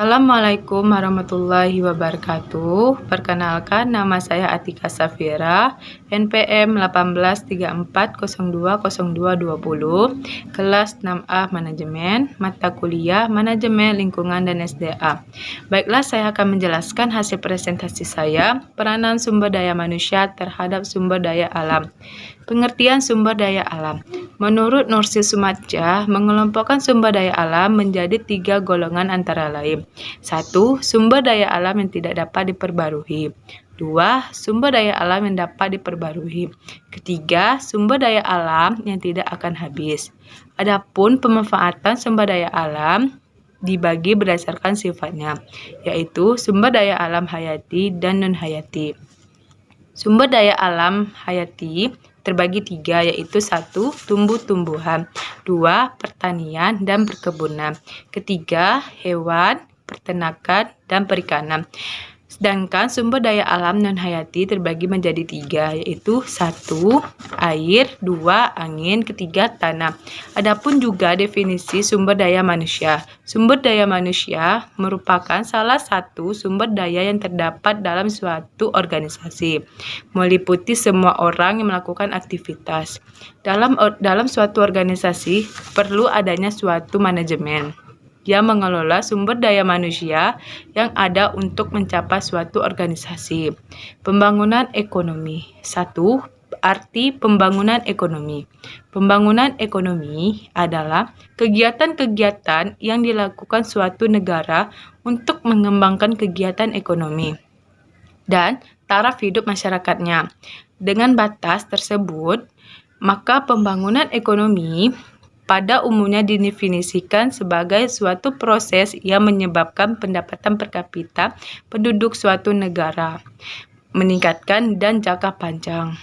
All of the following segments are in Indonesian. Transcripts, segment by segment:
Assalamualaikum warahmatullahi wabarakatuh. Perkenalkan, nama saya Atika Safira, NPM 1834020220, kelas 6A Manajemen, mata kuliah Manajemen Lingkungan dan SDA. Baiklah, saya akan menjelaskan hasil presentasi saya, peranan sumber daya manusia terhadap sumber daya alam. Pengertian sumber daya alam. Menurut Nursi Sumadja, mengelompokkan sumber daya alam menjadi 3 golongan antara lain. 1. Sumber daya alam yang tidak dapat diperbarui. 2. Sumber daya alam yang dapat diperbarui. Ketiga, sumber daya alam yang tidak akan habis. Adapun pemanfaatan sumber daya alam dibagi berdasarkan sifatnya, yaitu sumber daya alam hayati dan non-hayati. Sumber daya alam hayati terbagi 3, yaitu 1. Tumbuh-tumbuhan, 2. Pertanian dan perkebunan, ketiga hewan, peternakan, dan perikanan. Sedangkan sumber daya alam non-hayati terbagi menjadi 3, yaitu 1. Air, 2. Angin, ketiga tanah. Adapun juga definisi sumber daya manusia. Sumber daya manusia merupakan salah satu sumber daya yang terdapat dalam suatu organisasi, meliputi semua orang yang melakukan aktivitas. Dalam suatu organisasi perlu adanya suatu manajemen yang mengelola sumber daya manusia yang ada untuk mencapai suatu organisasi. Pembangunan ekonomi. 1. Arti pembangunan ekonomi. Pembangunan ekonomi adalah kegiatan-kegiatan yang dilakukan suatu negara untuk mengembangkan kegiatan ekonomi dan taraf hidup masyarakatnya. Dengan batas tersebut, maka pembangunan ekonomi pada umumnya didefinisikan sebagai suatu proses yang menyebabkan pendapatan per kapita penduduk suatu negara meningkatkan dan jangka panjang.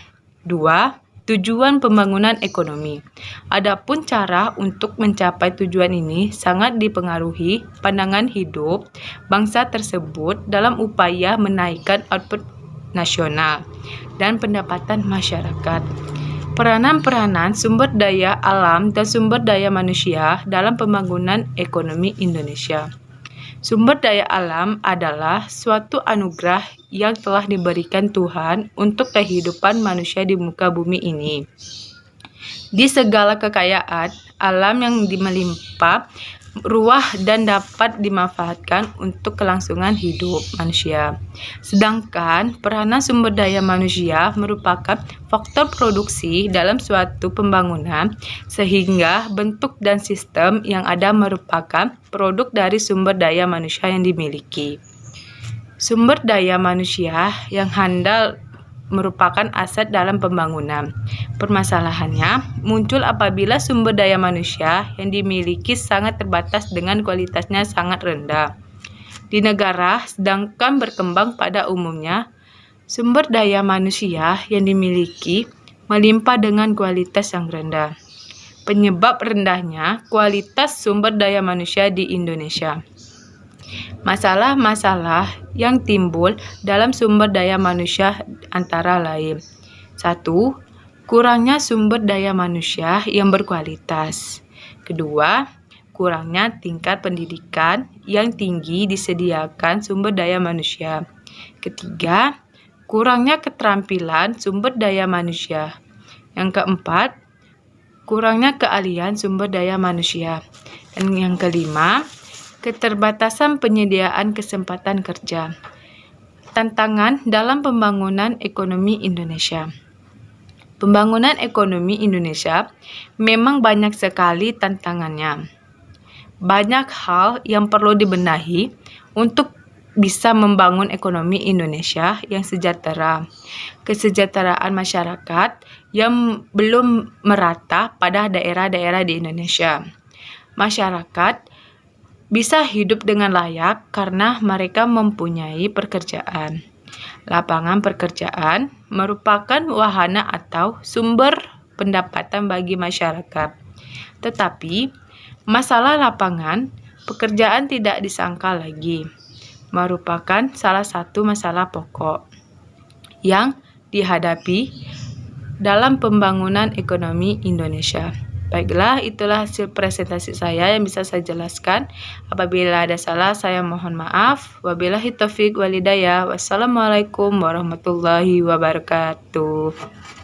2. Tujuan pembangunan ekonomi. Adapun cara untuk mencapai tujuan ini sangat dipengaruhi pandangan hidup bangsa tersebut dalam upaya menaikkan output nasional dan pendapatan masyarakat. Peranan-peranan sumber daya alam dan sumber daya manusia dalam pembangunan ekonomi Indonesia. Sumber daya alam adalah suatu anugerah yang telah diberikan Tuhan untuk kehidupan manusia di muka bumi ini. Di segala kekayaan alam yang melimpah ruah dan dapat dimanfaatkan untuk kelangsungan hidup manusia. Sedangkan peranan sumber daya manusia merupakan faktor produksi dalam suatu pembangunan, sehingga bentuk dan sistem yang ada merupakan produk dari sumber daya manusia yang dimiliki. Sumber daya manusia yang handal merupakan aset dalam pembangunan. Permasalahannya muncul apabila sumber daya manusia yang dimiliki sangat terbatas dengan kualitasnya sangat rendah. Di negara sedangkan berkembang pada umumnya, sumber daya manusia yang dimiliki melimpah dengan kualitas yang rendah. Penyebab rendahnya kualitas sumber daya manusia di Indonesia. Masalah-masalah yang timbul dalam sumber daya manusia antara lain. 1. Kurangnya sumber daya manusia yang berkualitas. 2. Kurangnya tingkat pendidikan yang tinggi disediakan sumber daya manusia. 3. Kurangnya keterampilan sumber daya manusia. Yang 4. Kurangnya keahlian sumber daya manusia. Dan yang 5. Keterbatasan penyediaan kesempatan kerja. Tantangan dalam pembangunan ekonomi Indonesia. Pembangunan ekonomi Indonesia memang banyak sekali tantangannya. Banyak hal yang perlu dibenahi untuk bisa membangun ekonomi Indonesia yang sejahtera. Kesejahteraan masyarakat yang belum merata pada daerah-daerah di Indonesia. Masyarakat bisa hidup dengan layak karena mereka mempunyai pekerjaan. Lapangan pekerjaan merupakan wahana atau sumber pendapatan bagi masyarakat. Tetapi, masalah lapangan pekerjaan tidak disangka lagi, merupakan salah satu masalah pokok yang dihadapi dalam pembangunan ekonomi Indonesia. Baiklah, itulah hasil presentasi saya yang bisa saya jelaskan. Apabila ada salah, saya mohon maaf. Wabillahi taufiq walhidayah. Wassalamualaikum warahmatullahi wabarakatuh.